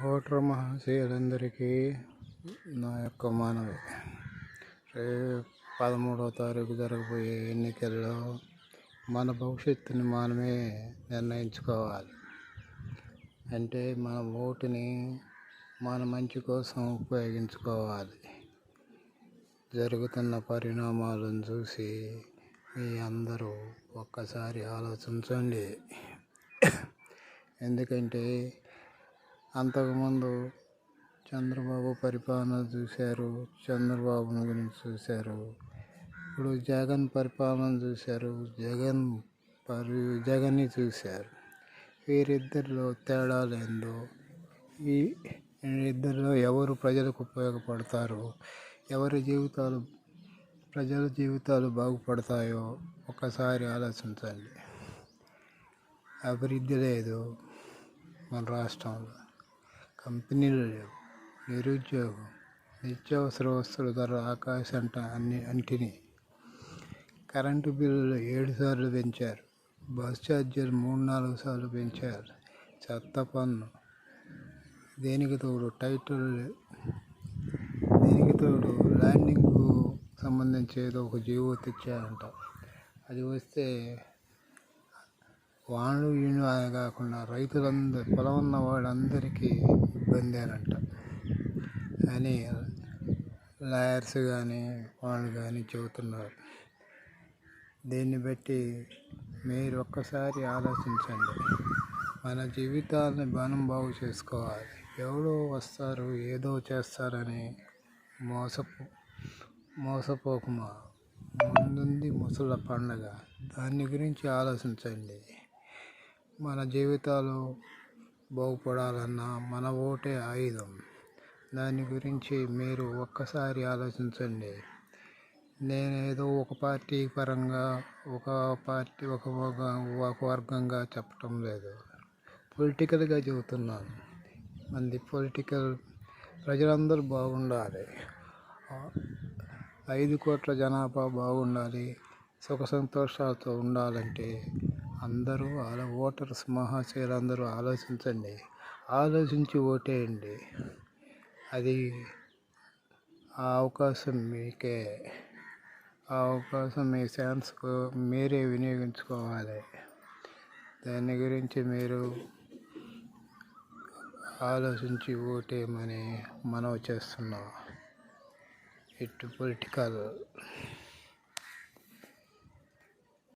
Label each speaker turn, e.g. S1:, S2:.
S1: Voter మహాశయులందరికీ నా యొక్క మనవి. రేపు 13వ తారీఖు జరగబోయే ఎన్నికల్లో మన భవిష్యత్తుని మనమే నిర్ణయించుకోవాలి. అంటే మన ఓటుని మన మంచి కోసం ఉపయోగించుకోవాలి. జరుగుతున్న పరిణామాలను చూసి మీ అందరూ ఒక్కసారి ఆలోచించండి. ఎందుకంటే అంతకుముందు చంద్రబాబు పరిపాలన చూశారు, చంద్రబాబుని గురించి చూశారు. ఇప్పుడు జగన్ పరిపాలన చూశారు, జగన్ని చూశారు. వీరిద్దరిలో తేడాలు ఏందో, ఈ ఇద్దరిలో ఎవరు ప్రజలకు ఉపయోగపడతారో, ప్రజల జీవితాలు బాగుపడతాయో ఒకసారి ఆలోచించండి. అభివృద్ధి లేదు మన రాష్ట్రంలో, కంపెనీలు లేవు, నిరుద్యోగం, నిత్యావసర వస్తువుల ధర ఆకాశంట అంటిని, కరెంటు బిల్లులు 7 సార్లు పెంచారు, బస్ ఛార్జీలు 3-4 సార్లు పెంచారు, చెత్త పన్ను, దేనికి తోడు ల్యాండింగ్కు సంబంధించి ఏదో ఒక జీవో తెచ్చారంట. అది వస్తే వాళ్ళు వీళ్ళు అని కాకుండా రైతులందరూ, పొలం ఉన్న వాళ్ళందరికీ ఇబ్బందేనంట అని లాయర్స్ కానీ వాళ్ళు కానీ చెబుతున్నారు. దీన్ని బట్టి మీరు ఒక్కసారి ఆలోచించండి. మన జీవితాలని మనం బాగు చేసుకోవాలి. ఎవరో వస్తారు ఏదో చేస్తారని మోసపోకుమా. ముందుంది ముసళ్ళ పండగ, దాని గురించి ఆలోచించండి. మన జీవితాలు బాగుపడాలన్నా మన ఓటే ఆయుధం. దాని గురించి మీరు ఒక్కసారి ఆలోచించండి. నేనేదో ఒక పార్టీ పరంగా ఒక వర్గంగా చెప్పటం లేదు, పొలిటికల్గా చెబుతున్నాను. ప్రజలందరూ బాగుండాలి, 5 కోట్ల జనాభా బాగుండాలి, సుఖ సంతోషాలతో ఉండాలంటే అందరూ ఓటర్స్ మహాశయులందరూ ఆలోచించండి. ఆలోచించి ఓటేయండి. అది ఆ అవకాశం మీకే. ఆ అవకాశం మీ ఛాన్స్కు మీరే వినియోగించుకోవాలి. దాని గురించి మీరు ఆలోచించి ఓటేయమని మనవి చేస్తున్నాం. ఇటు పొలిటికల్